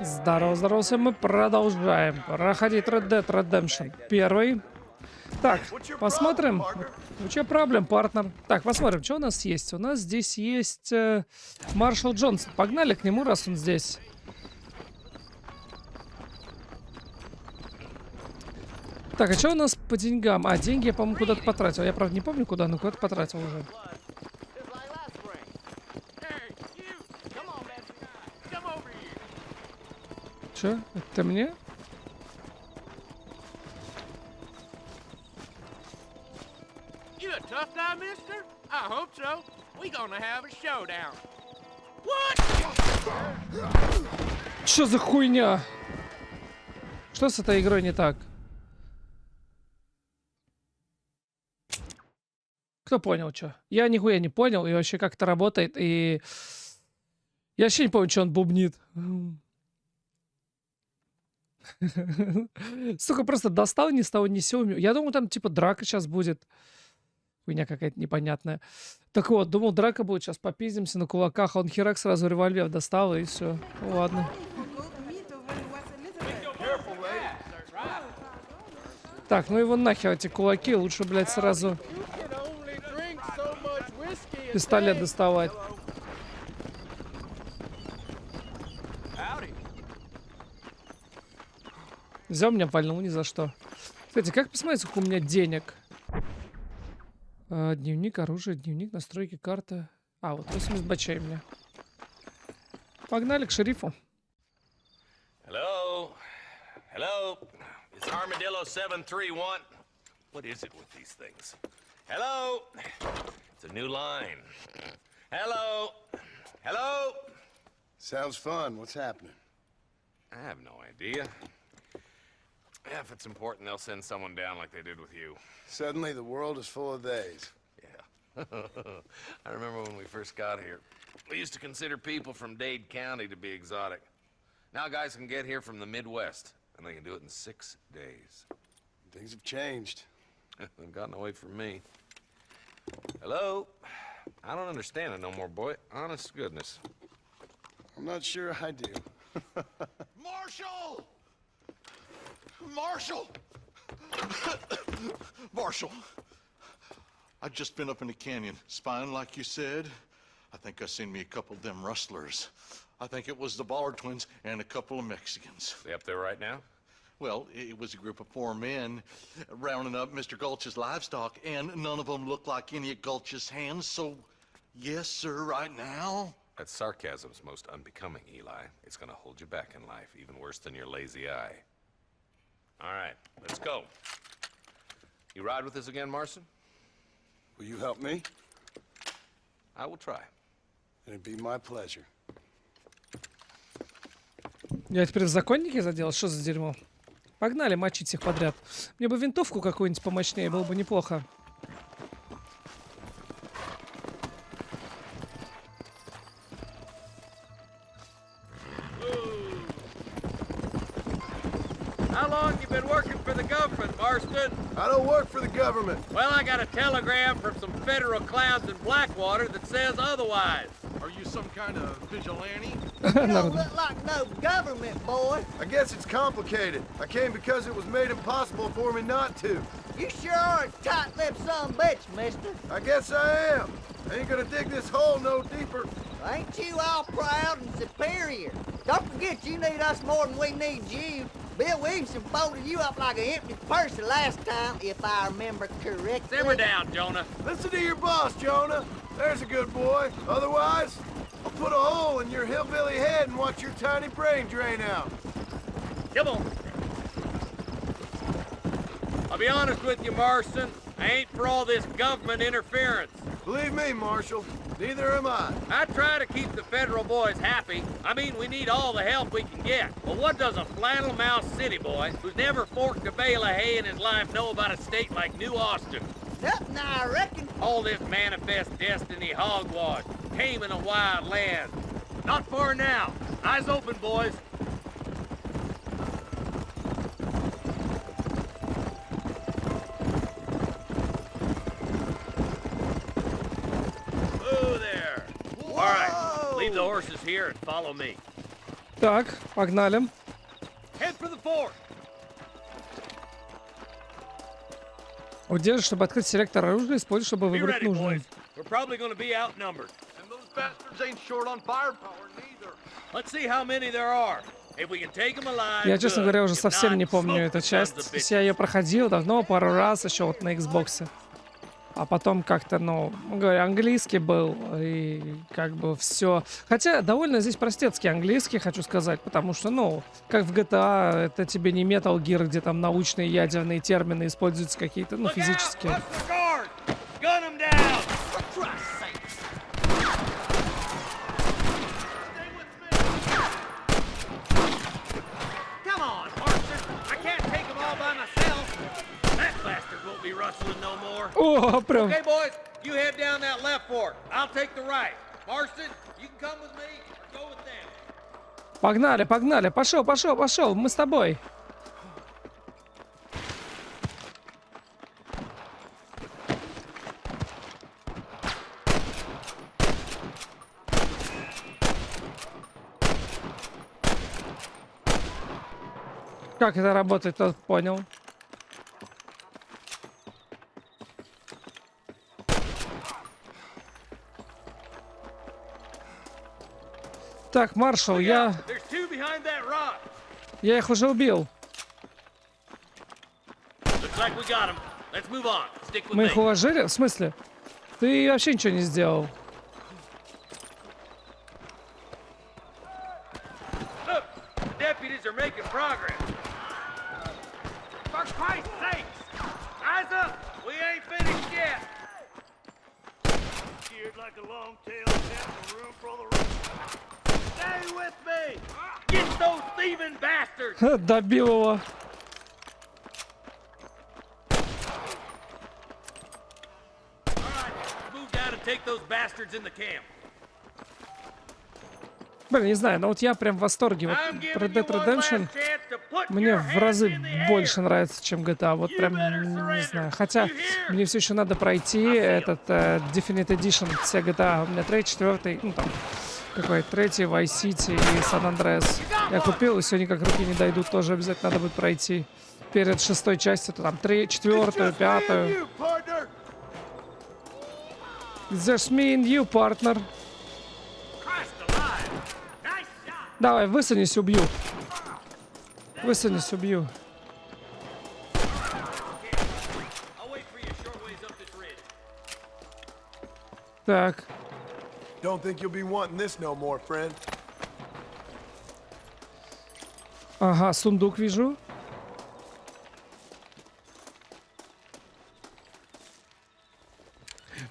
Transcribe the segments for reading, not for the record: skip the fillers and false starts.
Здорово, здорово, всем, мы продолжаем проходить Red Dead Redemption 1. Так, посмотрим. Че проблем, партнер? Так, посмотрим, что у нас есть. У нас здесь есть Маршал Джонсон. Погнали к нему, раз он здесь. Так, а что у нас по деньгам? А, деньги я, по-моему, куда-то потратил. Я, правда, не помню куда, но куда-то потратил уже. Че? Это мне? You a tough guy, mister? I hope so. We gonna have a showdown. What? Что за хуйня? Что с этой игрой не так? Кто понял, что? Я нихуя не понял, и вообще как это работает, и... Я вообще не помню, что он бубнит. Сука, просто достал ни с того ни с сего. Я думал, там типа драка сейчас будет. Хуйня какая-то непонятная. Так вот, думал, драка будет. Сейчас попиздимся на кулаках. А он херак сразу револьвер достал, и все. Ну, ладно. Так, ну его нахер эти кулаки. Лучше, блядь, сразу пистолет доставать. Взял меня, пальнул ни за что. Кстати, как посмотреть, сколько у меня денег? Дневник, оружие, дневник, настройки, карта. А, вот 80 бачей у меня. Погнали к шерифу. Hello? Hello? It's Armadillo 731. What is it with these things? Hello? It's a new line. Hello? Hello? Sounds fun. What's happening? I have no idea. Yeah, if it's important, they'll send someone down like they did with you. Suddenly, the world is full of theys. Yeah. I remember when we first got here. We used to consider people from Dade County to be exotic. Now guys can get here from the Midwest, and they can do it in 6 days. Things have changed. They've gotten away from me. Hello? I don't understand it no more, boy. Honest to goodness. I'm not sure I do. Marshall! Marshall! Marshall! I've just been up in the canyon, spying like you said. I think I seen me a couple of them rustlers. I think it was the Ballard twins and a couple of Mexicans. They up there right now? Well, it was a group of 4 men rounding up Mr. Gulch's livestock, and none of them looked like any of Gulch's hands, so yes, sir, right now. That sarcasm's most unbecoming, Eli. It's gonna hold you back in life, even worse than your lazy eye. All right, let's go. You ride with us again, Marston? Will you help me? I will try. It'd be my pleasure. Я теперь в законнике задел? Что за дерьмо? Погнали мочить всех подряд. Мне бы винтовку какую-нибудь помощнее, было бы неплохо. How long you been working for the government, Marston? I don't work for the government. Well, I got a telegram from some federal clowns in Blackwater that says otherwise. Are you some kind of vigilante? You don't look like no government, boy. I guess it's complicated. I came because it was made impossible for me not to. You sure are a tight-lipped son of a bitch, mister. I guess I am. I ain't gonna dig this hole no deeper. Ain't you all proud and superior? Don't forget you need us more than we need you. Bill Williamson folded you up like an empty purse the last time, if I remember correctly. Simmer down, Jonah. Listen to your boss, Jonah. There's a good boy. Otherwise, I'll put a hole in your hillbilly head and watch your tiny brain drain out. Come on. I'll be honest with you, Marston. I ain't for all this government interference. Believe me, Marshal, neither am I. I try to keep the federal boys happy. I mean, we need all the help we can get. But what does a flannel-mouthed city boy who's never forked a bale of hay in his life know about a state like New Austin? Nothing, I reckon. All this manifest destiny hogwash, taming a wild land. Not far now. Eyes open, boys. Whoa there. All right, leave the horses here and follow me. Так, погнали. Head for the fort. Удержи, чтобы открыть селектор оружия, используй, чтобы Be выбрать ready, нужное. boys. We're probably going to be outnumbered. And those bastards ain't short on firepower neither. Let's see how many there are. If we can take them alive, Я, честно good. говоря, уже If совсем not, не помню smoke эту the sons часть. of То есть я ее проходил давно, пару раз, еще вот на Xbox. А потом как-то, ну, говорю, английский был, и как бы все. Хотя довольно здесь простецкий английский, хочу сказать, потому что, ну, как в GTA, это тебе не Metal Gear, где там научные ядерные термины используются какие-то, ну, Look out! физические. Watch the guard! Gun them down! For Christ's sake! Stay with me! Come on, Marston! I can't take them all by myself! That bastard won't be rustling no more! О, прям. Okay, boys, you head down that left fork. I'll take the right. Marston, you can come with me or go with them. Погнали, погнали. Пошел, пошел, пошел. Мы с тобой. Как это работает, тот понял. Так, маршал, я There's two behind that rock. их уже убил. Looks like we got him. Let's move on. Stick with Мы me. их уложили? В смысле? Ты вообще ничего не сделал. Look, the deputies are making progress. For Christ's sakes! Eyes up! We ain't finished yet! Scared like a long-tailed cat in a room full of roots. Stay with me! Get those thieving bastards! Ха, добил его. All right, move down and take those bastards in the camp. Блин, не знаю, но вот я прям в восторге. Вот I'm Red giving you Dead one Redemption last chance to put мне your в hands разы in the air. больше нравится, чем GTA. Вот прям, не знаю. Хотя мне все еще надо пройти этот Definite Edition все GTA. У меня 3, 4, ну там, какой, 3, Vice City и San Andreas. Я купил, и сегодня как руки не дойдут, тоже обязательно надо будет пройти. Перед 6-й частью, то там 3, 4, 5. You, partner! It's just me and you, partner. Christ alive! Nice shot! Давай, высунись, убью. Высунись, убью. I'll wait for you a short ways up this ridge. Так. Don't think you'll be wanting this no more, friend. Ага, сундук вижу.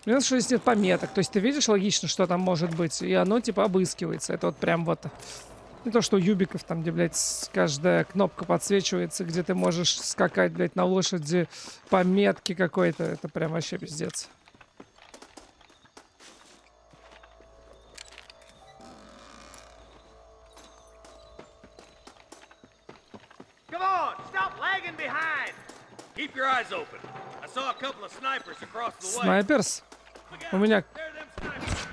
У нас здесь нет пометок. То есть ты видишь логично, что там может быть, и оно типа обыскивается. Это вот прям вот... Не то, что у юбиков там, где, блядь, каждая кнопка подсвечивается, где ты можешь скакать, блядь, на лошади, пометки какой-то. Это прям вообще пиздец. Come on, stop lagging behind. Keep your eyes open. I saw a couple of snipers across the way. Снайперс? Look out. У меня... There them snipers.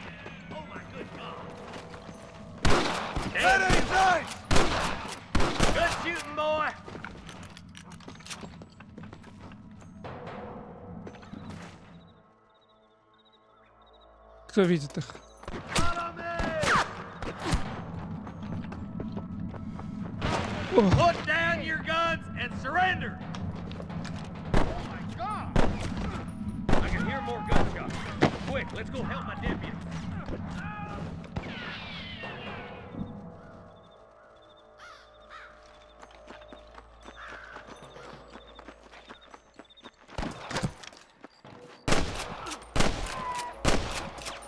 Oh my good God. That Damn, ain't nice! good shooting, boy. Кто видит их? Follow me. Put down your guns and surrender. Oh my God. I can hear more gunshots. Quick, let's go help my deputies.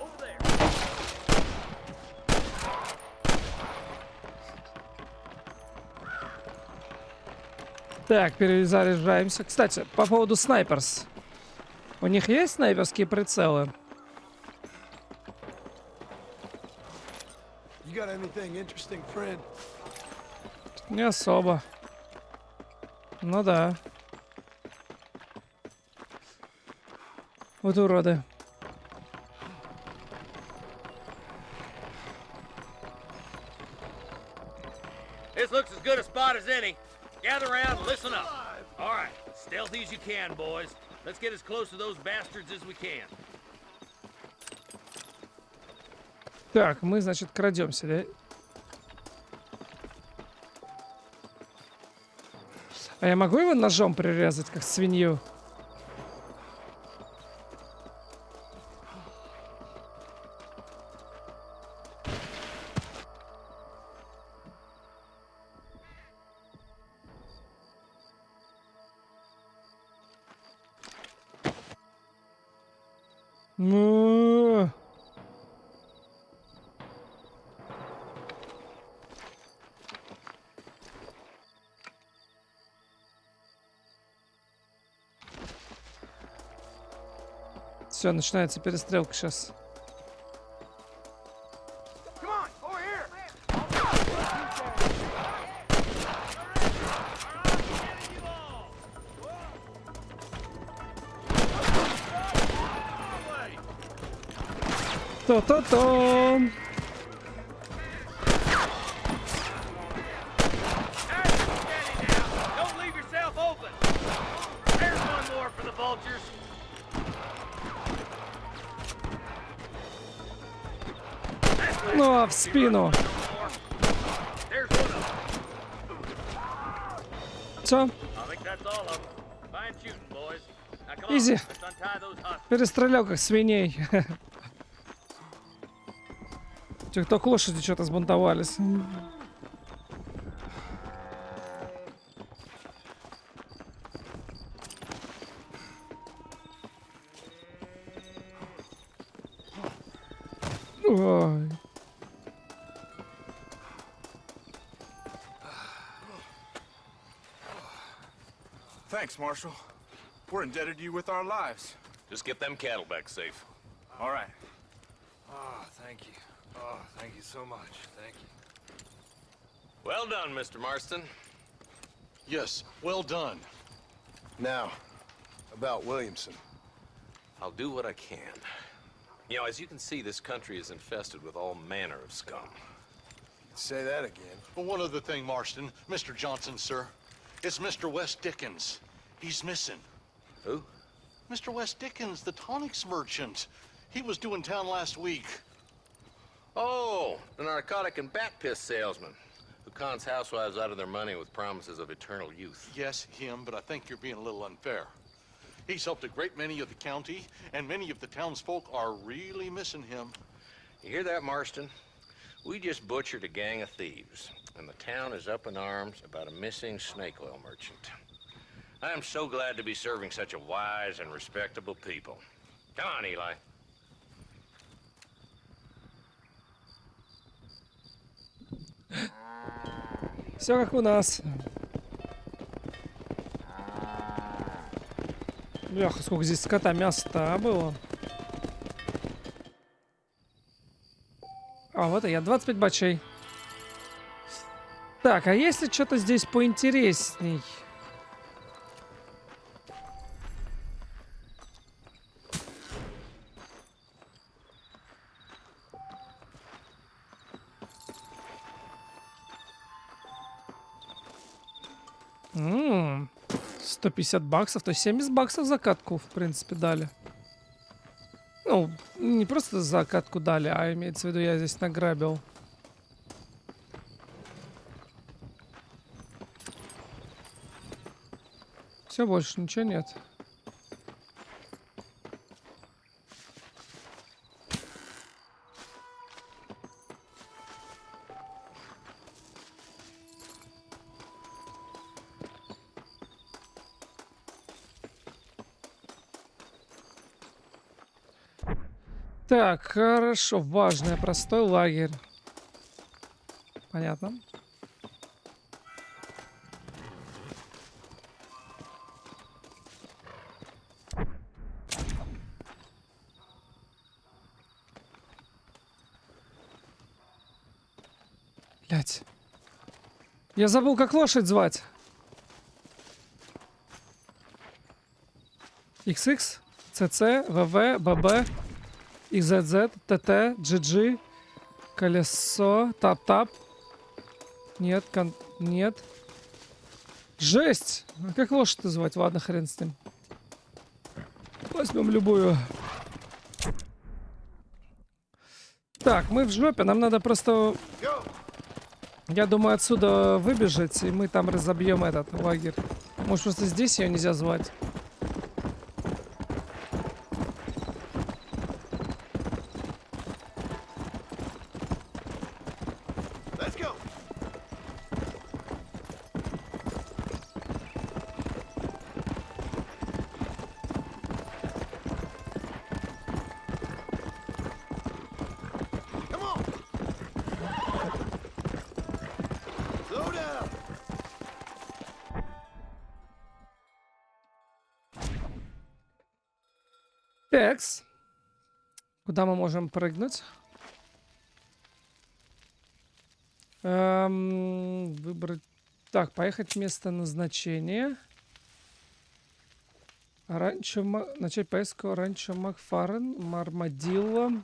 Over there. Так, перезаряжаемся. Кстати, по поводу снайперс. У них есть снайперские прицелы? You got anything interesting, friend? Не особо. Ну да. Вот уроды. This looks as good a spot as any. Gather around, listen up. All right, stealthy as you can, boys. Let's get as close to those bastards as we can. Так, мы, значит, крадемся, да? А я могу его ножом прирезать, как свинью? Ну. Все, начинается перестрелка сейчас. То-то-то. Don't leave yourself open. There's one more for the vultures. Ну, а в спину. There's one of them. Все, I think that's all of them. Fine shooting, boys. Now come on, Easy. let's untie those hostages. перестрелял как свиней. Те, кто к лошади что-то сбунтовались. Ой. Thanks, Marshal. We're indebted to you with our lives. Just get them cattle back safe. All right. Oh, thank you. Oh, thank you so much. Thank you. Well done, Mr. Marston. Yes, well done. Now, about Williamson. I'll do what I can. You know, as you can see, this country is infested with all manner of scum. Say that again. Well, one other thing, Marston. Mr. Johnson, sir. It's Mr. West Dickens. He's missing. Who? Mr. West Dickens, the tonics merchant. He was due in town last week. Oh, the narcotic and bat piss salesman who cons housewives out of their money with promises of eternal youth. Yes, him, but I think you're being a little unfair. He's helped a great many of the county, and many of the townsfolk are really missing him. You hear that, Marston? We just butchered a gang of thieves, and the town is up in arms about a missing snake oil merchant. I am so glad to be serving such a wise and respectable people. Come on, Eli. Все как у нас. Бляха, сколько здесь скота, мяса-то было. А, вот и я, 25 бачей. Так, а если что-то здесь поинтересней? М-м, 150 баксов, то есть 70 баксов за катку, в принципе, дали. Ну, не просто за катку дали, а имеется в виду, я здесь награбил. Все, больше ничего нет. Так, хорошо, важное, простой лагерь. Понятно. Блять. Я забыл, как лошадь звать. XX, CC, VV, BB, XZZ, TT, GG, колесо, тап-тап. Нет, нет. Жесть! А как лошадь звать? Ладно, хрен с ним. Возьмем любую. Так, мы в жопе. Нам надо просто... Я думаю, отсюда выбежать, и мы там разобьем этот лагерь. Может, просто здесь ее нельзя звать? Текс. Куда мы можем прыгнуть? Выбрать... Так, поехать в место назначения. Ранчо... Начать поездку Ранчо Макфарен, Мармадилlo.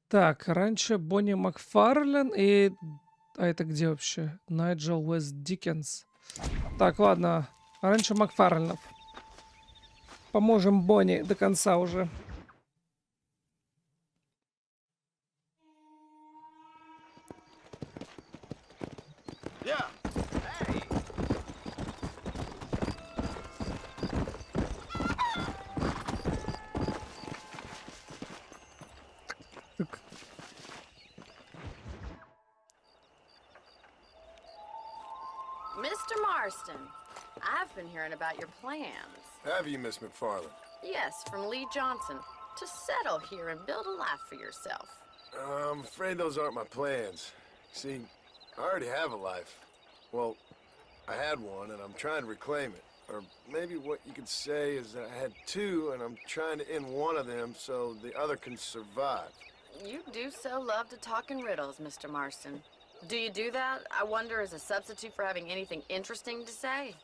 Так, раньше Бонни Макфарлен и... А это где вообще? Найджел Уэст Диккенс. Так, ладно. Раньше Макфарленов. Поможем Бонни до конца уже. Так. Mr. Marston, I've been hearing about your plans. Have you, Miss McFarland? Yes, from Lee Johnson. To settle here and build a life for yourself. I'm afraid those aren't my plans. See, I already have a life. Well, I had one, and I'm trying to reclaim it. Or maybe what you could say is that I had two, and I'm trying to end one of them so the other can survive. You do so love to talk in riddles, Mr. Marston. Do you do that, I wonder, as a substitute for having anything interesting to say?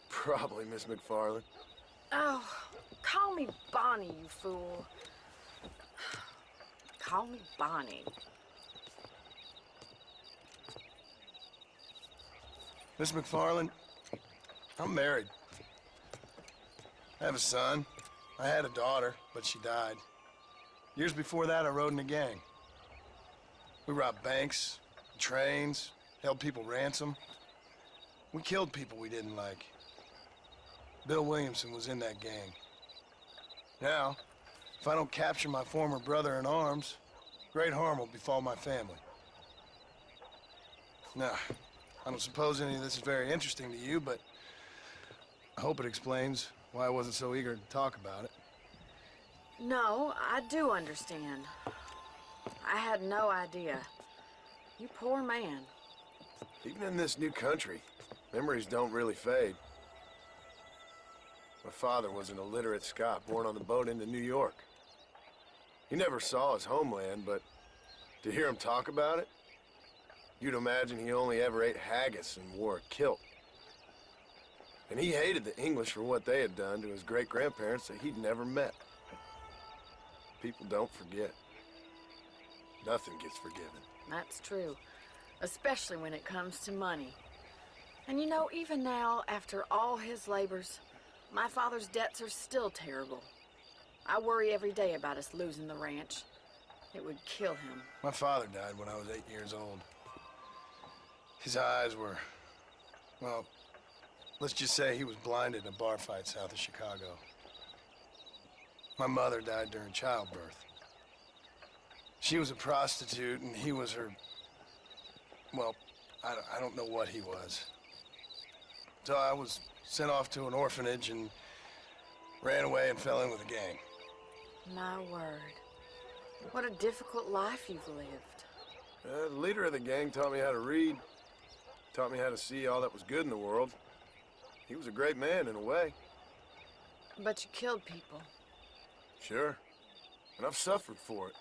Probably, Miss McFarland. Oh, call me Bonnie, you fool. Call me Bonnie. Miss McFarland, I'm married. I have a son. I had a daughter, but she died. Years before that, I rode in a gang. We robbed banks, trains, held people ransom. We killed people we didn't like. Bill Williamson was in that gang. Now, if I don't capture my former brother in arms, great harm will befall my family. Now, I don't suppose any of this is very interesting to you, but I hope it explains why I wasn't so eager to talk about it. No, I do understand. I had no idea. You poor man. Even in this new country, memories don't really fade. My father was an illiterate Scot born on the boat into New York. He never saw his homeland, but to hear him talk about it, you'd imagine he only ever ate haggis and wore a kilt. And he hated the English for what they had done to his great-grandparents that he'd never met. People don't forget. Nothing gets forgiven. That's true. Especially when it comes to money. And you know, even now, after all his labors, my father's debts are still terrible. I worry every day about us losing the ranch. It would kill him. My father died when I was 8 years old. His eyes were, well, let's just say he was blinded in a bar fight south of Chicago. My mother died during childbirth. She was a prostitute and he was her, well, I don't know what he was. So I was sent off to an orphanage and ran away and fell in with a gang. My word. What a difficult life you've lived. The leader of the gang taught me how to read, taught me how to see all that was good in the world. He was a great man in a way. But you killed people. Sure. And I've suffered for it.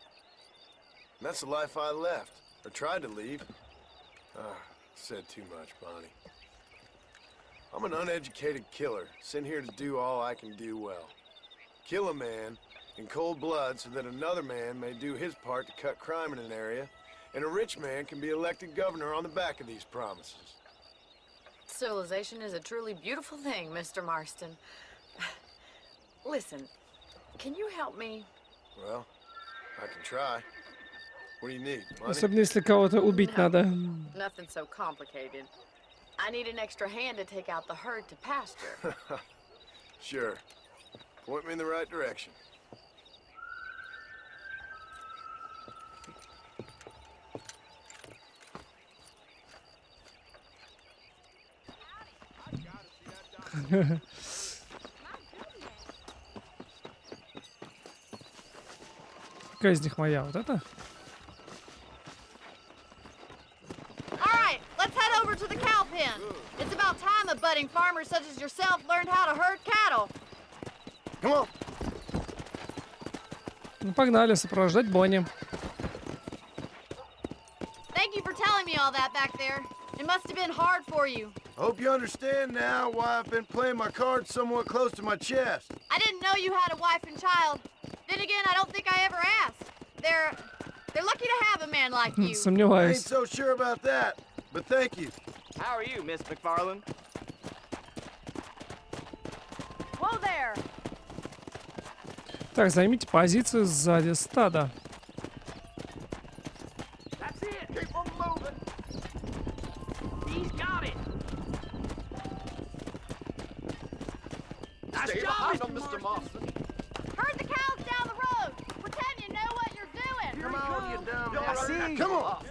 And that's the life I left, or tried to leave. Said too much, Bonnie. I'm an uneducated killer, sent here to do all I can do well. Kill a man in cold blood so that another man may do his part to cut crime in an area And a rich man can be elected governor on the back of these promises. Civilization is a truly beautiful thing, Mr. Marston. Listen, can you help me? Well, I can try. What do you need? Money? Особенно если кого-то убить надо. Nothing so complicated. I need an extra hand to take out the herd to pasture. Sure. Point me in the right direction. Какая из них моя? Вот это? All right, let's head over to the cow pen. It's about time a budding farmer such as yourself learned how to herd cattle. Come on. Ну, погнали сопровождать Бонни. Thank you for telling me all that back there. It must have been hard for you. Hope you understand now why I've been playing my cards somewhat close to my chest. I didn't know you had a wife and child. Then again, I don't think I ever asked. They're lucky to have a man like you. I ain't Сомневаюсь. so sure about that, but thank you. How are you, Miss McFarland? Whoa there. Так, займите позицию сзади стада. That's it. Keep on moving. He's got it. Nice job, Mr. Marston. Herd the cows down the road. Pretend you know what you're doing. Come on, you dumb I see. Come on.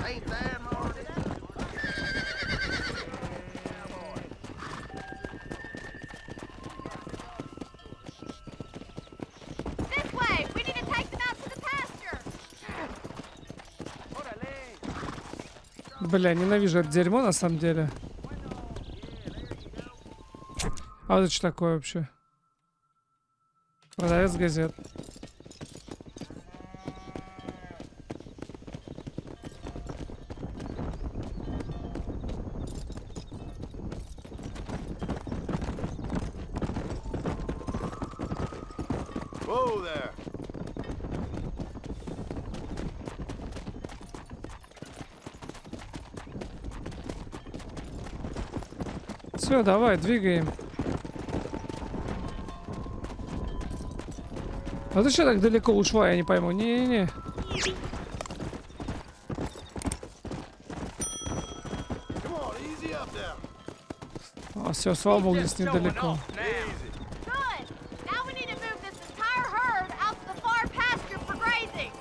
Ain't that hard? This way. We need to take them out to the pasture. Бля, ненавижу это дерьмо на самом деле. А вот это что такое вообще? Продавец газет. Whoa there. Все, давай, двигаем. А ты что так далеко ушла, я не пойму. Не-не-не. Come on, easy up there. А, все, слава богу, здесь недалеко. Good. Now we need to move this entire herd out to the far pasture for grazing.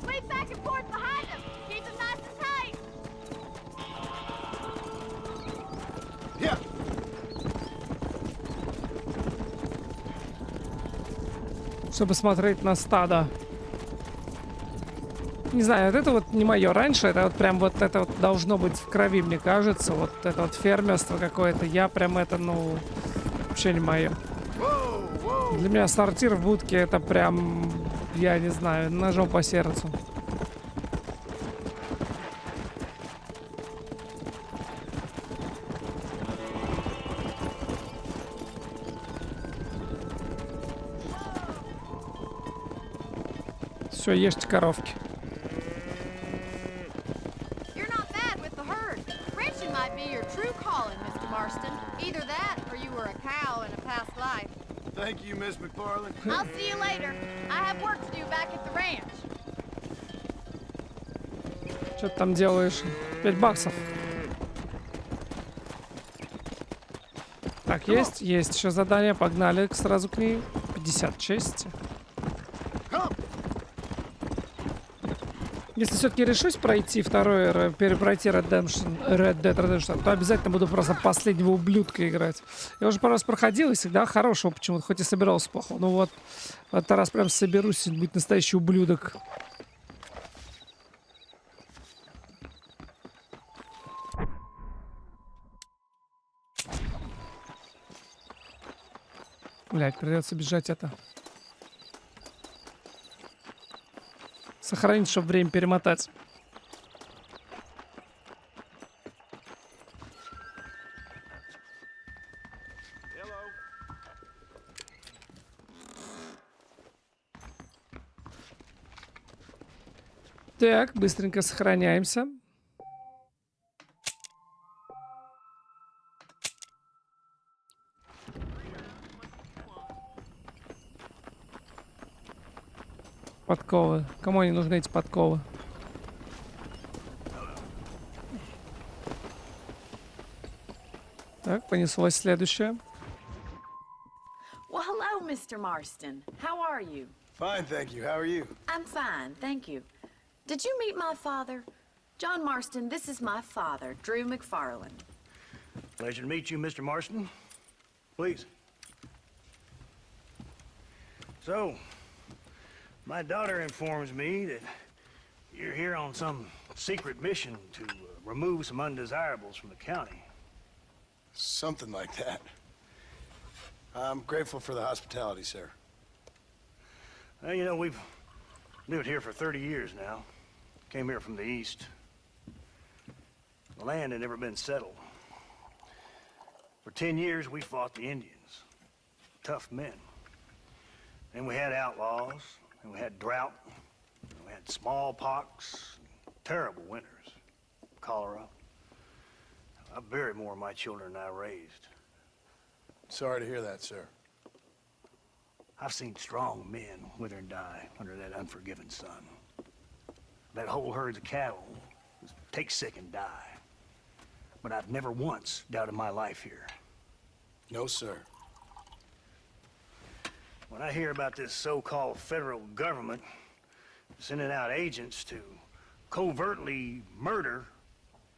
Sweep back and forth behind them. Keep them nice and tight. Yeah. Чтобы смотреть на стадо. Не знаю, вот это вот не мое. Раньше это вот прям вот это вот должно быть в крови, мне кажется. Вот это вот фермерство какое-то. Я прям это, ну, вообще не мое. Для меня сортир в будке это прям, я не знаю, ножом по сердцу. Все, ешьте коровки. You're not bad with the herd. Ranching might be your true calling, Mr. Marston. Either that, or you were a cow in a past life. Thank you, Miss McFarland. I'll see you later. I have work to do back at the ranch. Что ты там делаешь? 5 баксов. Так, есть? Есть еще задание. Погнали сразу к ней. 50 чести. Если все-таки решусь пройти перепройти Red Dead Redemption, то обязательно буду просто последнего ублюдка играть. Я уже пару раз проходил, и всегда хорошего почему-то, хоть и собирался плохо. Ну вот, в этот раз прям соберусь и быть настоящий ублюдок. Блять, придется бежать это. Сохранить, чтобы время перемотать. Так, быстренько сохраняемся. Подковы. Кому они нужны, эти подковы? Так, понеслось следующее. Well, hello, Mr. Marston. How are you? Fine, thank you. How are you? I'm fine, thank you. Did you meet my father? John Marston, this is my father, Drew McFarland. Pleasure to meet you, Mr. Marston. Please. So, my daughter informs me that you're here on some secret mission to remove some undesirables from the county. Something like that. I'm grateful for the hospitality, sir. Well, you know, we've lived here for 30 years now. Came here from the east. The land had never been settled. For 10 years, we fought the Indians. Tough men. Then we had outlaws, and we had drought, and we had smallpox, terrible winters, cholera. I buried more of my children than I raised. Sorry to hear that, sir. I've seen strong men wither and die under that unforgiving sun. That whole herds of cattle take sick and die. But I've never once doubted my life here. No, sir. When I hear about this so-called federal government sending out agents to covertly murder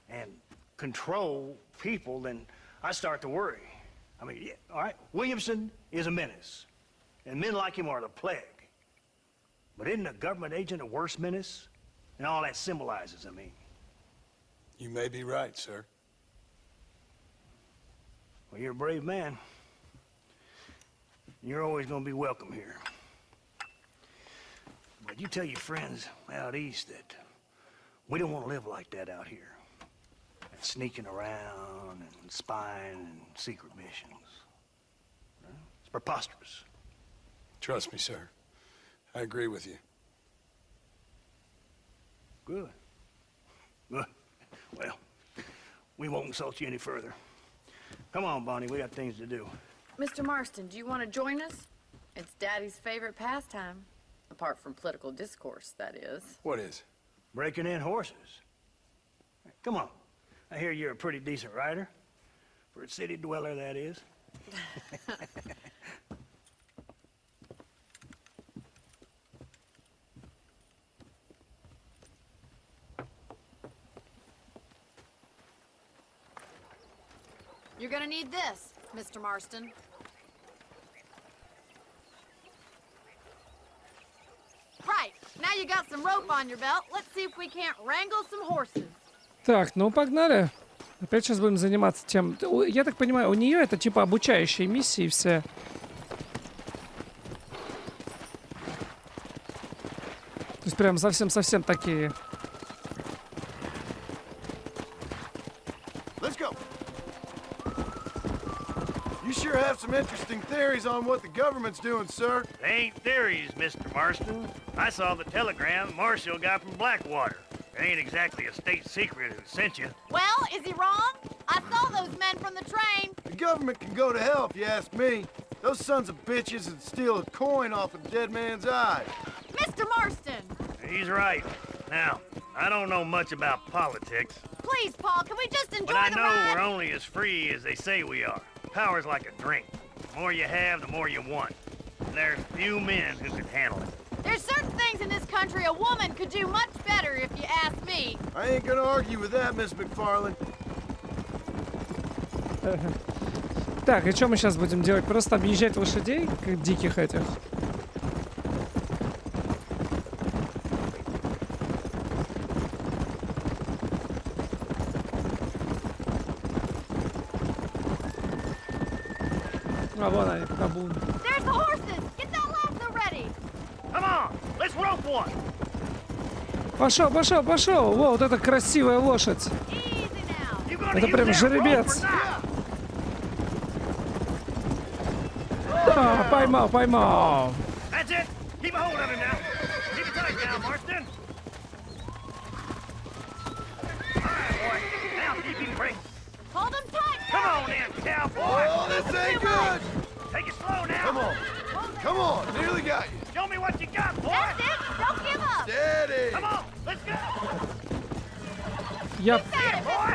and control people, then I start to worry. I mean, yeah, all right, Williamson is a menace, and men like him are the plague. But isn't a government agent a worse menace? And all that symbolizes, I mean. You may be right, sir. Well, you're a brave man. You're always gonna be welcome here. But you tell your friends out east that we don't want to live like that out here. And sneaking around and spying and secret missions. It's preposterous. Trust me, sir. I agree with you. Good. Good. Well, we won't insult you any further. Come on, Bonnie, we got things to do. Mr. Marston, do you want to join us? It's Daddy's favorite pastime. Apart from political discourse, that is. What is? Breaking in horses. Come on. I hear you're a pretty decent rider. For a city dweller, that is. You're gonna need this, Mr. Marston. Right, now you got some rope on your belt. Let's see if we can't wrangle some horses. Так, ну погнали. Опять сейчас будем заниматься тем... Я так понимаю, у нее это типа обучающие миссии все. То есть прям совсем-совсем такие. Let's go. You sure have some interesting theories on what the government's doing, sir. They ain't theories, Mr. Marston. I saw the telegram Marshall got from Blackwater. It ain't exactly a state secret who sent you. Well, is he wrong? I saw those men from the train. The government can go to hell if you ask me. Those sons of bitches would steal a coin off a dead man's eye. Mr. Marston! He's right. Now, I don't know much about politics, Please, Paul, can we just enjoy but I the know ride? we're only as free as they say we are. Power's like a drink. The more you have, the more you want. And there's few men who can handle it. There's certain things in this country a woman could do much better, if you ask me. I ain't gonna argue with that, Miss McFarland. Так, и что мы сейчас будем делать? Просто объезжать лошадей, как диких этих? А вон они, табун. There's the horses! Get that lasso ready! Come on, let's rope one. Пошел, пошел, пошел! Во, вот это красивая лошадь. Easy now. You gonna Это use прям that жеребец. rope or not? А, поймал, поймал. That's it. Keep a hold of him now. Keep it tight now, Marston. Keep him free. Hold them tight. Come on then, cowboy. Oh, this ain't good. Take it slow now. Come on. Come on. Nearly got you. Show me what you got, boy. That's it. Don't give up. Steady. Come on, let's go. Я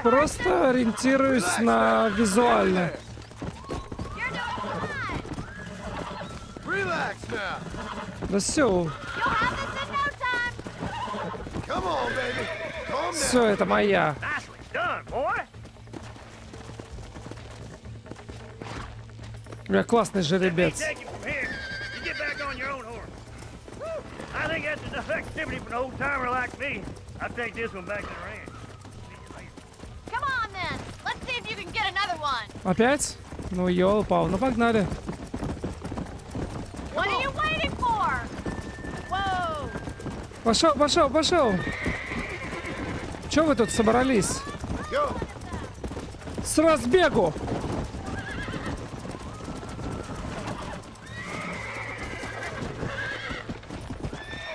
просто ориентируюсь на визуально. You're doing fine. Relax now. Да все, You'll have this in no time. Come on, baby. Calm down. все это моя. Nicely done, boy. У меня классный жеребец. Take it from here. You get back on your own horse. I think that's enough activity for an old timer like me. I'll take this one back to the ranch. Come on then. Let's see if you can get another one. Опять? Ну, ёлпал, ну погнали. What are you waiting for? Whoa. Пошел, пошел, пошел. Че вы тут собрались? Go. С разбегу.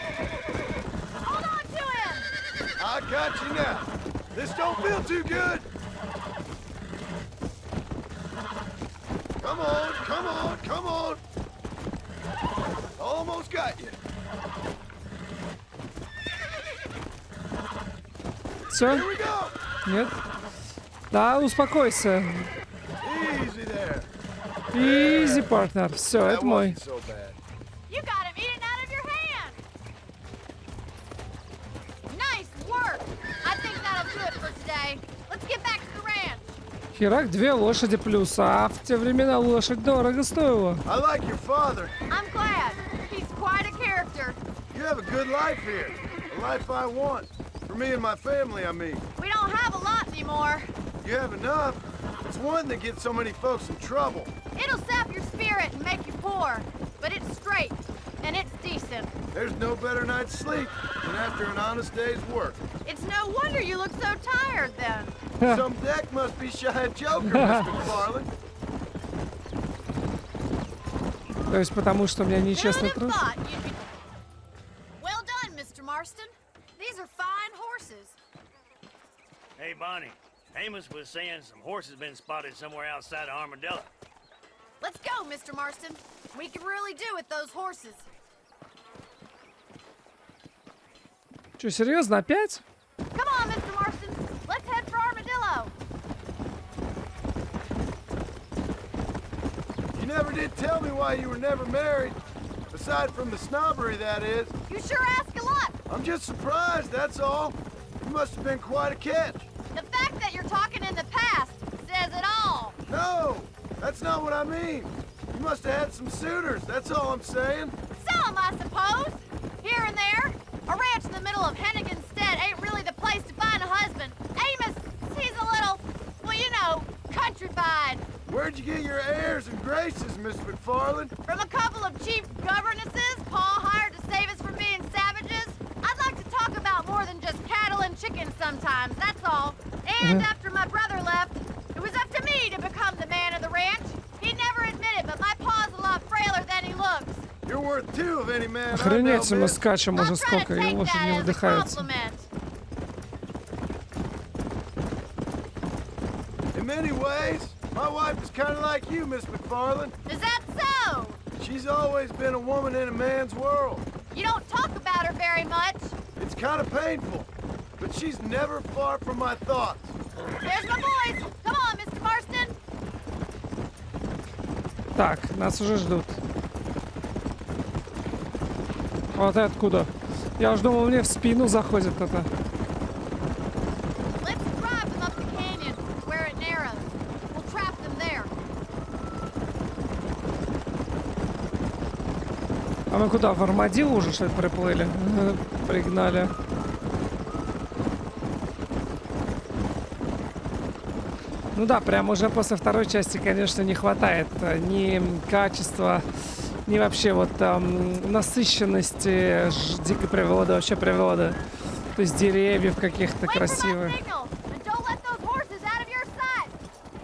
Hold on to him. I got you now. This don't feel too good. Come on, come on, come on. Almost got you. Все? Here we go. Нет? Да, успокойся. Easy there. Изи, партнер. Все, That это мой. wasn't so bad. You got him eating out of your hand. Nice work. I think that'll do it for today. Let's get back to the ranch. Херак, 2 лошади плюс, а в те времена лошадь дорого стоила. I like your father. I'm glad. He's quite a character. You have a good life here. A life I want. For me and my family, I mean. We don't have a lot anymore. You have enough. It's one that gets so many folks in trouble. It'll sap your spirit and make you poor. But it's straight. And it's decent. There's no better night's sleep than after an honest day's work. It's no wonder you look so tired then. Some deck must be shy of Joker, Miss McFarland. То есть потому, что у меня Who'd нечестный have труд? thought you'd be... Well done, Mr. Marston. These are fine horses. Hey, Bonnie. Amos was saying some horses been spotted somewhere outside of Armadillo. Let's go, Mr. Marston. We can really do with those horses. Че, серьезно, опять? Come on, Mr. Marston. Let's head for Armadillo. You never did tell me why you were never married. Aside from the snobbery, that is. You sure ask a lot. I'm just surprised, that's all. You must have been quite a catch. The fact that you're talking in the past says it all. No, that's not what I mean. You must have had some suitors, that's all I'm saying. Some, I suppose. Here and there. A ranch in the middle of Hennigan's Stead ain't really the place to find a husband. Amos, he's a little, well, you know, countrified. Where'd you get your airs and graces, Miss McFarland? From a couple of cheap governesses Pa hired to save us from being savages. I'd like to talk about more than just cattle and chickens sometimes, that's all. And after my brother left, it was up to me to become the man of the ranch. He'd never admit it, but my pa's a lot frailer than he looks. You're worth two of any man I know, Охренеть, мы miss. скачем I'll уже try to сколько, и take лошадь that не as a выдыхается. compliment. In many ways, my wife is kind of like you, Miss McFarland. Is that so? She's always been a woman in a man's world. You don't talk about her very much. It's kind of painful, but she's never far from my thoughts. There's my boys. Come on, Mr. Marston. Так, нас уже ждут. Вот это откуда? Я уж думал, мне в спину заходит это. Let's drive them up the canyon where it narrows. We'll trap them there. А мы куда, в Армадилlo уже что ли приплыли? Пригнали. Ну да, прям уже после второй части, конечно, не хватает ни качества, ни вообще вот насыщенности дикой природы, вообще природы. То есть деревьев каких-то Wait for my красивых. signal, and don't let those horses out of your sight.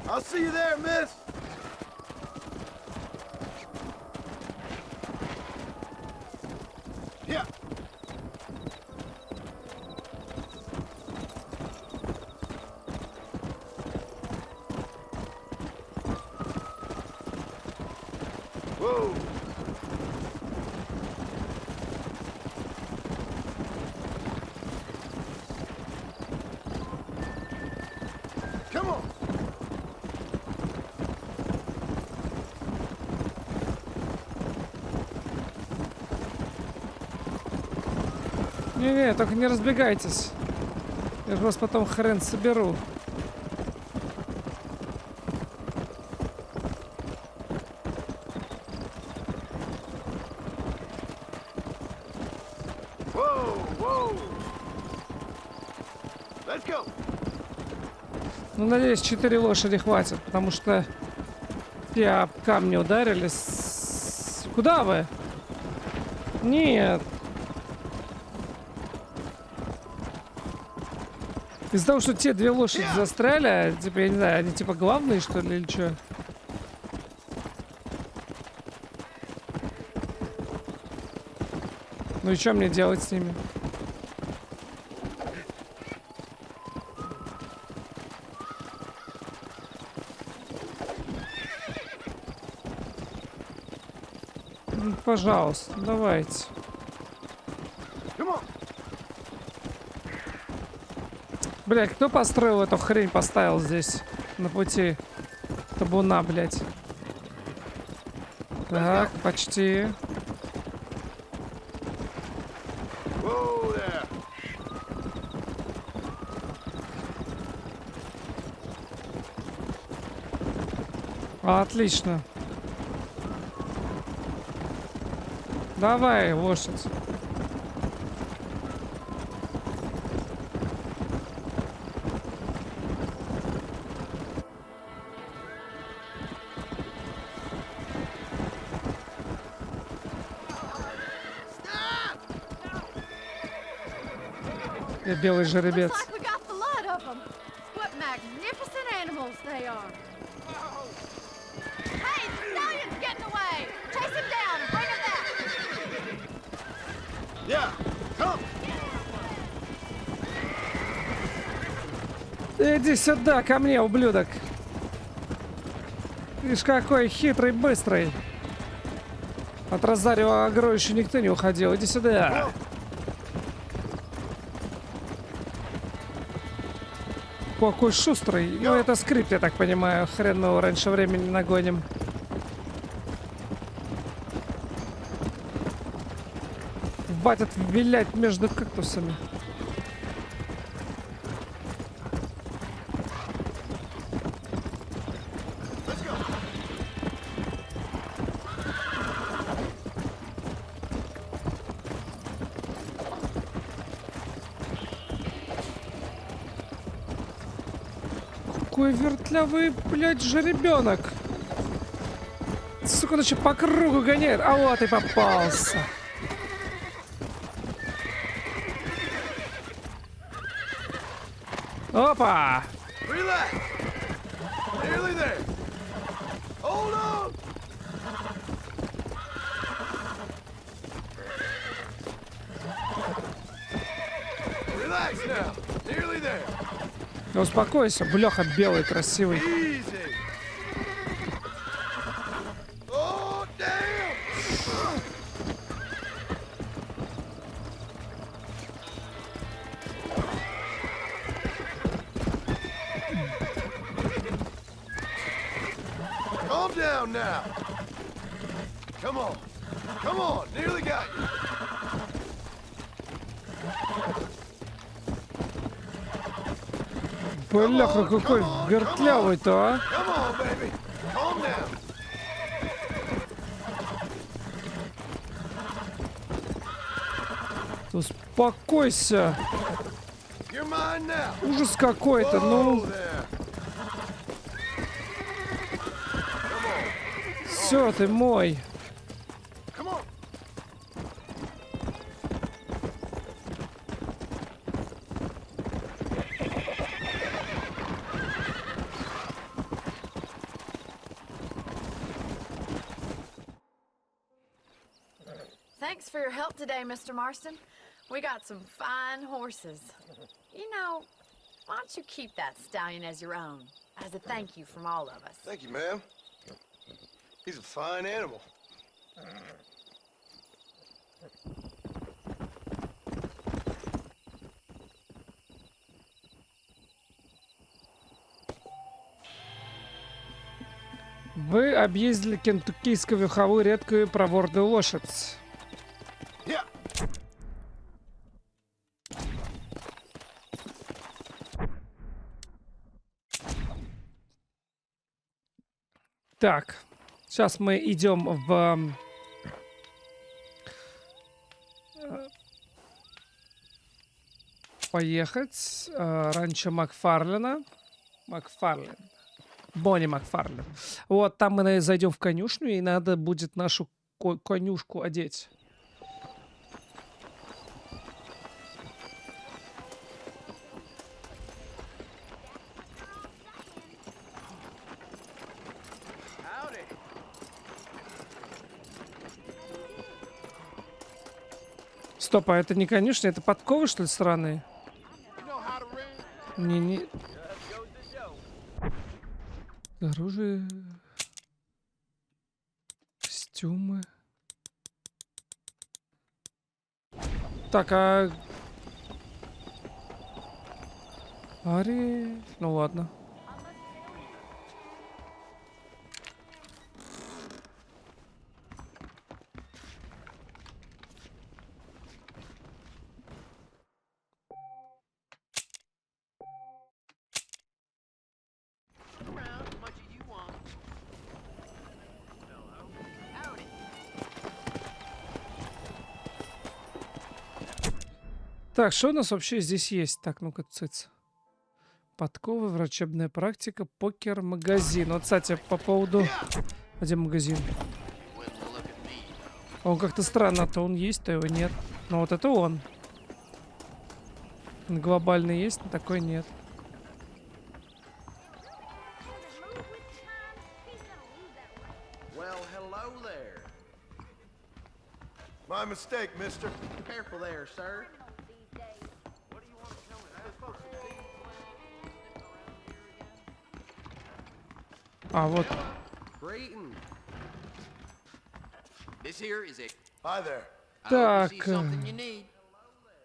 I'll see you there, miss. Yeah. Whoa. Come on. Не-не, только не разбегайтесь. Я же вас потом хрен соберу. Ну, надеюсь, 4 лошади хватит, потому что те об камни ударились. Куда вы? Нет. Из-за того, что те 2 лошади застряли, типа, я не знаю, они типа главные, что ли, или что? Ну и что мне делать с ними? Ну, пожалуйста, давайте. Блядь, кто построил эту хрень, поставил здесь на пути табуна, блядь? Так, почти. Отлично. Давай, лошадь. Я белый жеребец. Looks like we got the lot of them. What magnificent animals they are. Hey, the stallion's getting away. Chase him down and bring him back. Yeah, come. Иди сюда, ко мне, ублюдок. Видишь, какой хитрый, быстрый. От Розарио Агро еще никто не уходил. Иди сюда. Какой шустрый. Ну, это скрипт, я так понимаю. Хрен мы его раньше времени нагоним. Батят вилять между кактусами. Какой вертлявый, блядь, жеребенок. Сука, он еще по кругу гоняет. А вот и попался. Опа! Relax. Nearly there. Hold on. Relax now. Nearly there. Да успокойся, бляха белый, красивый. Easy. Oh, damn. Calm down now. Come on. Come on. Nearly got you. Бляха, какой вертлявый-то, а? Come on, baby. Calm down. Успокойся. You're mine now. Ужас какой-то, ну. Whoa there. Все, ты мой. Come on. Thanks for your help today, Mr. Marston. We got some fine horses. You know, why don't you keep that stallion as your own, as a thank you from all of us? Thank you, ma'am. He's a fine animal. Вы объездили кентуккийскую верховую редкую проворную лошадь. Так, сейчас мы идем в поехать ранчо Макфарлена. Бонни Макфарлен. Вот, там мы зайдем в конюшню, и надо будет нашу конюшку одеть. Стоп, а это не конюшня, это подковы, что ли, странные? Не. Оружие. Костюмы. Так, а... Ари... Ну ладно. Так, что у нас вообще здесь есть? Так, ну-ка, цыц. Подковы, врачебная практика, покер, магазин. Вот, кстати, по поводу... Где магазин? Он как-то странно, то он есть, то его нет. Но вот это он. Глобальный есть, но такой нет. My mistake, mister. Careful there, sir. А, вот. Hi there. Так.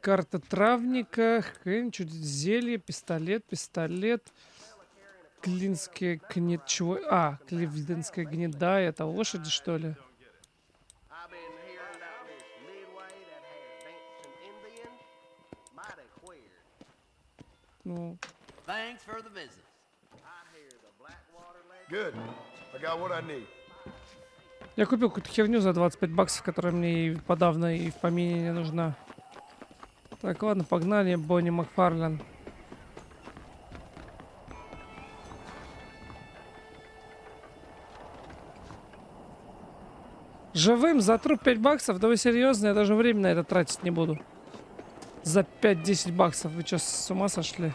Карта травника, хрень, чуть зелье, пистолет. Клинская гнед... Чего? А, кливлендская гнеда. Это лошади, что ли? Ну... Good. I got what I need. Я купил какую-то херню за 25 баксов, которая мне и подавно и в помине не нужна. Так, ладно, погнали, Бонни Макфарлен. Живым за труп 5 баксов? Да вы серьезно? Я даже время на это тратить не буду. За 5-10 баксов. Вы что, с ума сошли?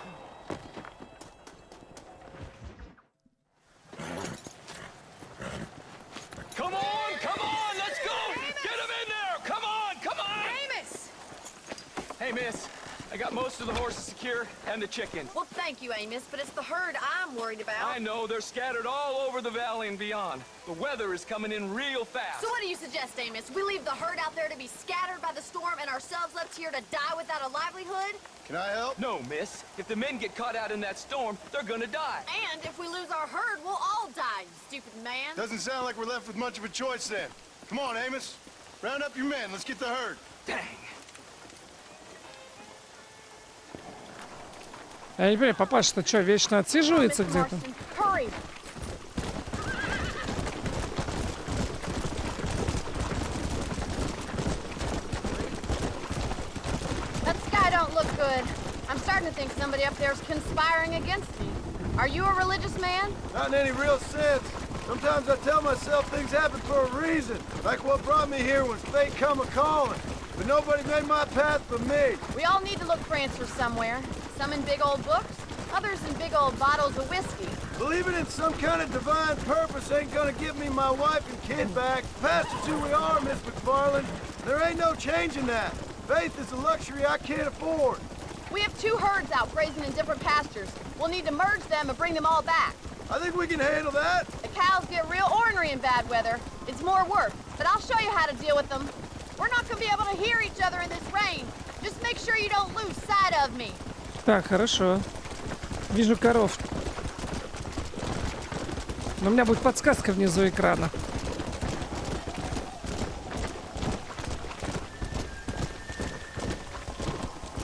Most of the horses secure and the chickens. Well, thank you, Amos, but it's the herd I'm worried about. I know, they're scattered all over the valley and beyond. The weather is coming in real fast. So what do you suggest, Amos? We leave the herd out there to be scattered by the storm and ourselves left here to die without a livelihood? Can I help? No, miss. If the men get caught out in that storm, they're gonna die. And if we lose our herd, we'll all die, you stupid man. Doesn't sound like we're left with much of a choice then. Come on, Amos. Round up your men. Let's get the herd. Dang. Я не понимаю, папаша-то что, вечно отсиживается где-то? That sky don't look good. I'm starting to think somebody up there is conspiring against me. Are you a religious man? Not in any real sense. Sometimes I tell myself things happen for a reason. Like what brought me here was fate come a-calling. But nobody made my path for me. We all need to look for answers somewhere. Some in big old books, others in big old bottles of whiskey. Believing in some kind of divine purpose ain't gonna give me my wife and kid back. Past is who we are, Miss McFarland. There ain't no changing that. Faith is a luxury I can't afford. We have 2 herds out grazing in different pastures. We'll need to merge them and bring them all back. I think we can handle that. The cows cows get real ornery in bad weather. It's more work, but I'll show you how to deal with them. We're not gonna be able to hear each other in this rain. Just make sure you don't lose sight of me. Так, хорошо. Вижу коров. Но у меня будет подсказка внизу экрана.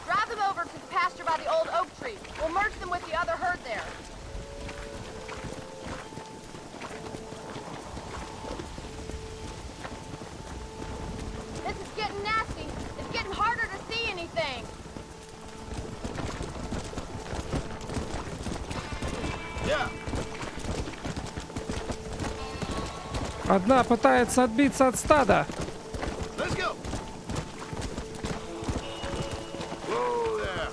Drive them over to the pasture by the old oak tree. We'll merge them with the other herd there. This is getting nasty. It's getting harder to see anything. Yeah. Одна пытается отбиться от стада. Let's go. Whoa there.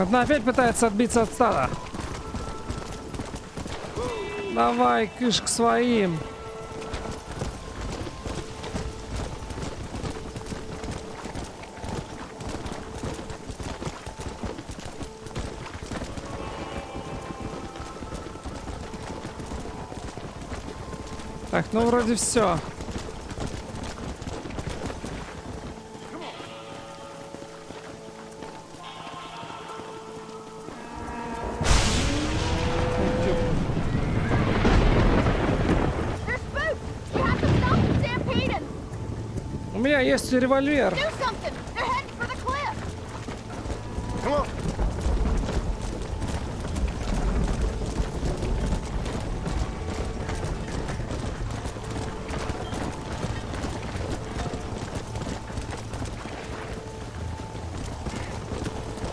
Одна опять пытается отбиться от стада. Давай, кыш к своим. Так, ну вроде все. They're spooked. We have to stop them stampeding. У меня есть револьвер. Do something. They're heading for the cliff. Come on.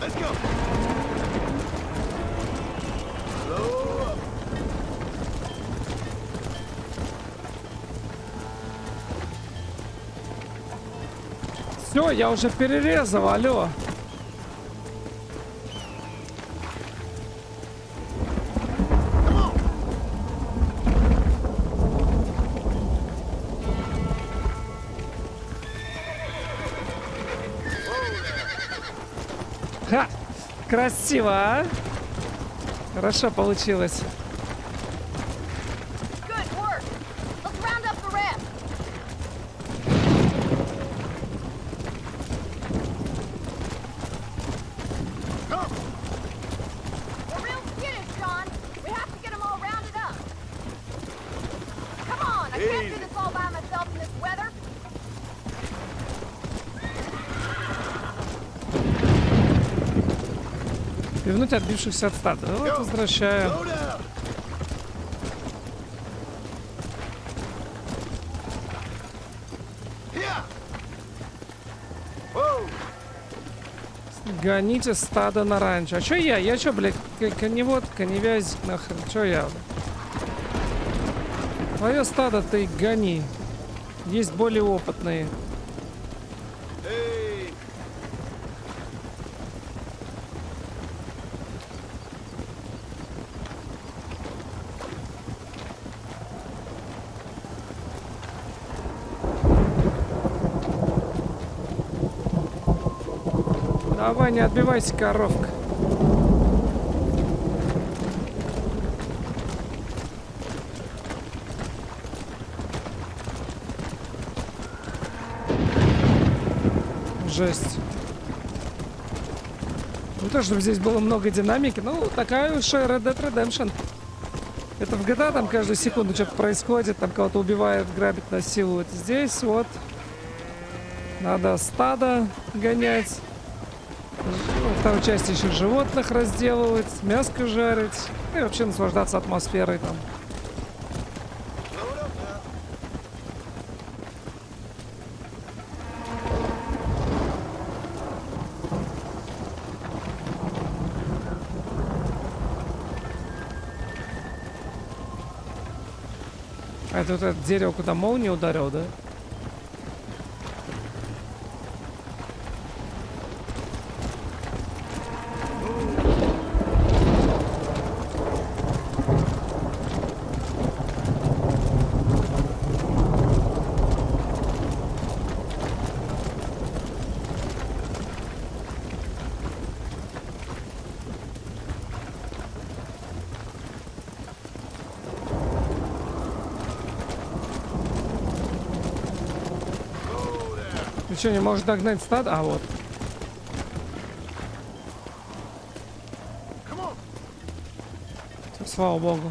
Let's go. Slow up. Все, я уже перерезал, алло. Ха! Красиво, а? Хорошо получилось. Good work. Let's round up the rest. We're real skittish, John. We have to get them all rounded up. Come on, I can't do this all by myself in this weather. Вернуть отбившихся от стада. Вот возвращаю. Slow down. Yeah. Whoa. Гоните стадо на ранчо. А чё я? Я чё, блядь, коневод, коневязь, нахрен? Чё я? Твое стадо ты гони. Есть более опытные. Hey. Давай, не отбивайся, коровка. Жесть. Не то, чтобы здесь было много динамики, но такая уж Red Dead Redemption. Это в GTA там каждую секунду что-то происходит, там кого-то убивают, грабят, насилуют. Здесь вот надо стадо гонять. Во второй части еще животных разделывать, мяско жарить и вообще наслаждаться атмосферой там. Load up now. А это вот это дерево, куда молния ударил, да? что, не может догнать стадо? А вот. Всё, слава богу.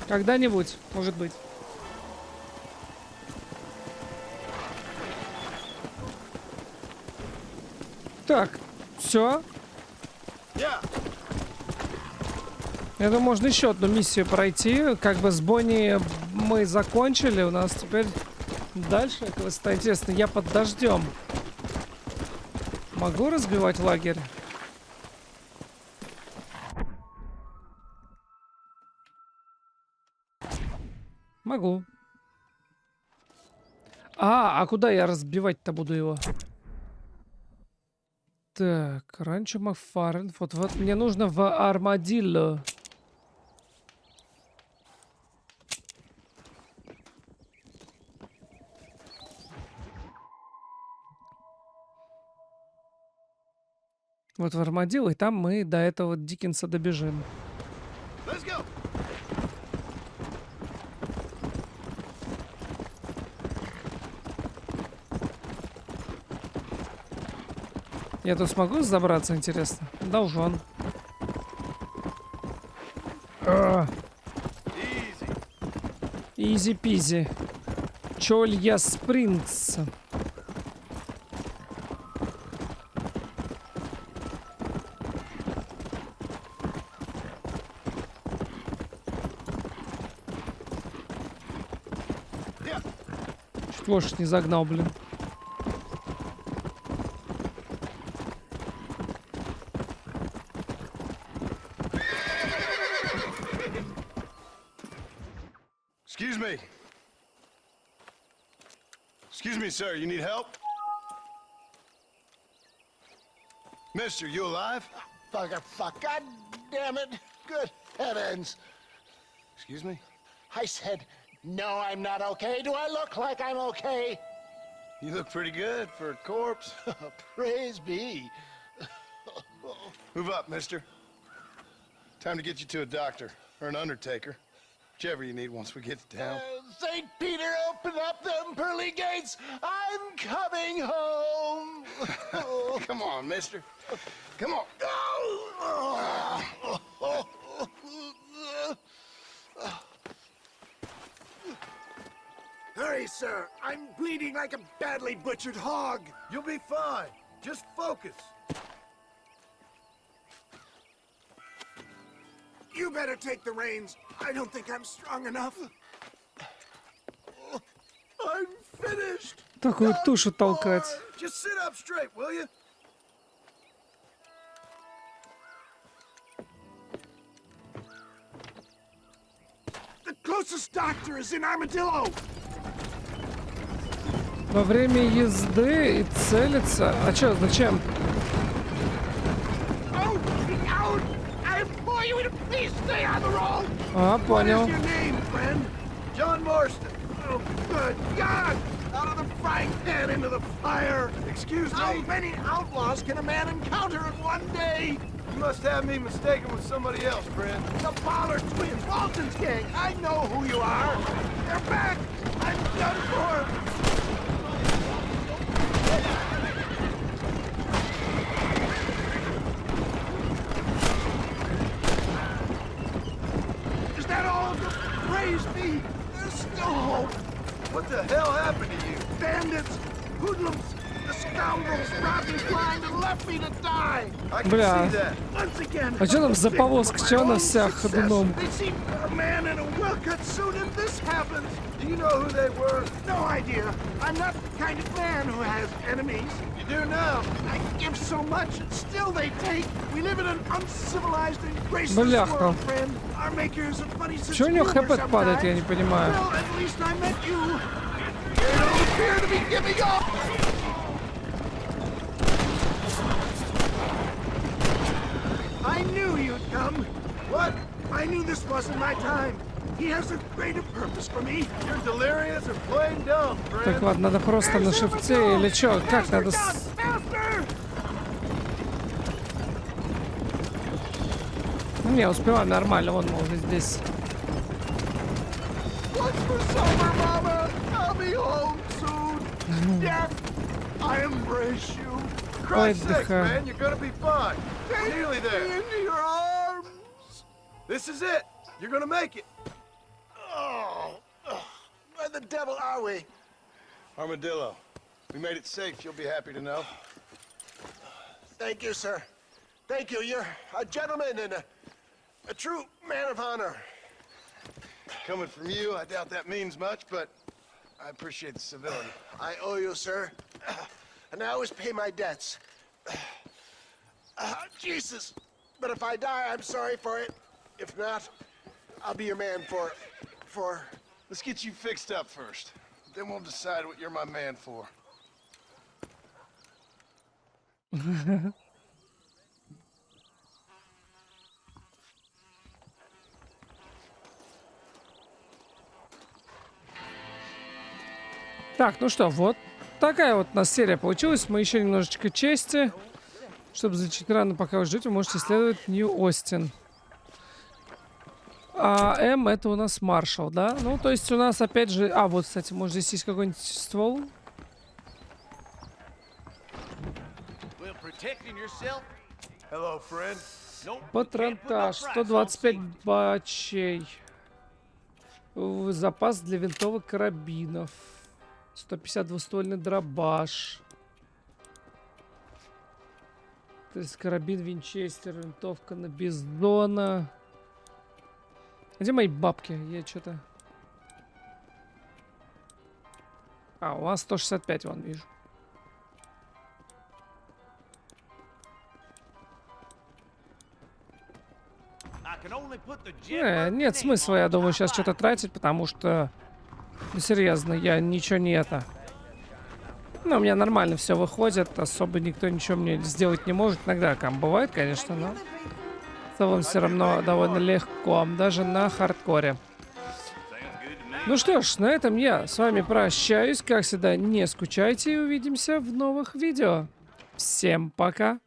Когда-нибудь, может быть. Так, все. Я думаю, можно еще одну миссию пройти. Как бы с Бонни мы закончили. У нас теперь дальше квест интересно. Я под дождем. Могу разбивать лагерь? Могу. А куда я разбивать-то буду его? Так, ранчо Макфарен. Вот мне нужно в Армадилло. Вот в Армадилло, и там мы до этого Диккенса добежим. Я тут смогу забраться, интересно? Должен. Изи-пизи. Чолья Спрингс. Чуть лошадь не загнал, блин. Excuse me, sir, you need help? Mister, you alive? Fuck, God damn it. Good heavens. Excuse me? I said, no, I'm not okay. Do I look like I'm okay? You look pretty good for a corpse. Praise be. Move up, mister. Time to get you to a doctor, or an undertaker. Whichever you need once we get to town. St. Peter, open up them pearly gates. I'm coming home. Come on, mister. Come on. Hurry, sir. I'm bleeding like a badly butchered hog. You'll be fine. Just focus. You better take the reins. I don't think I'm strong enough. I'm finished. Такую тушу толкать. Just sit up straight, will you? The closest doctor is in Armadillo. Во время езды и целиться. А чё, зачем? А, понял. What is your name, friend? John Marston. Oh, good God! Out of the frying pan into the fire. Excuse me. How many outlaws can a man encounter in one day? You must have me mistaken with somebody else, friend. The Fowler twins, Walton's gang. I know who you are. They're back. I'm done for. Is that all? Praise me. There's still hope. What the hell happened to you? Bandits, hoodlums, the scoundrels robbed me blind and left me to die. I can see that. Once again. А чё там за повозка? Чё она вся ходуном? They see a man in a well-cut suit and this happens. Do you know who they were? No idea. I'm not the kind of man who has enemies. You do now. I give so much and still they take. We live in an uncivilized and graceless world, friend. Our makers of funny sense Чё у него humor хп падает, я не понимаю. Well, at least I met you. You don't appear to be giving up. I knew you'd come. What? I knew this wasn't my time. He has a greater purpose for me. You're delirious or plain dumb, friend. Так, ладно, надо просто на шифте или чё? Как надо... Ну, не, успеваем нормально, вон мы уже здесь. What's for supper, Mama? I'll be home soon. Death, I embrace you. Christ's sake, man, you're gonna be fine. You're nearly there. Take me into your arms. This is it. You're gonna make it. Oh, where the devil are we? Armadillo. We made it safe, you'll be happy to know. Thank you, sir. Thank you. You're a gentleman and a true man of honor. Coming from you, I doubt that means much, but I appreciate the civility. I owe you, sir. And I always pay my debts. Jesus. But if I die, I'm sorry for it. If not, I'll be your man for... Let's get you fixed up first. Then we'll decide what you're my man for. Так, ну что, вот такая вот у нас серия получилась. Мы еще немножечко чести. Чтобы залечить раны, пока вы ждете, вы можете исследовать Нью-Остин. А М это у нас маршал, да? Ну, то есть у нас опять же... А, вот, кстати, может здесь есть какой-нибудь ствол? Патронтаж, 125 бачей. Запас для винтовок карабинов. 150 двуствольный дробаш. То есть карабин Винчестер, винтовка на Бизона. Где мои бабки? Я что-то... А, у вас 165, вон, вижу. Нет смысла, я думаю, сейчас что-то тратить, потому что... Ну, серьезно, я ничего не это... Ну, у меня нормально все выходит, особо никто ничего мне сделать не может. Иногда там бывает, конечно, но... В целом все равно довольно легко, даже на хардкоре. Ну что ж, на этом я с вами прощаюсь. Как всегда, не скучайте и увидимся в новых видео. Всем пока!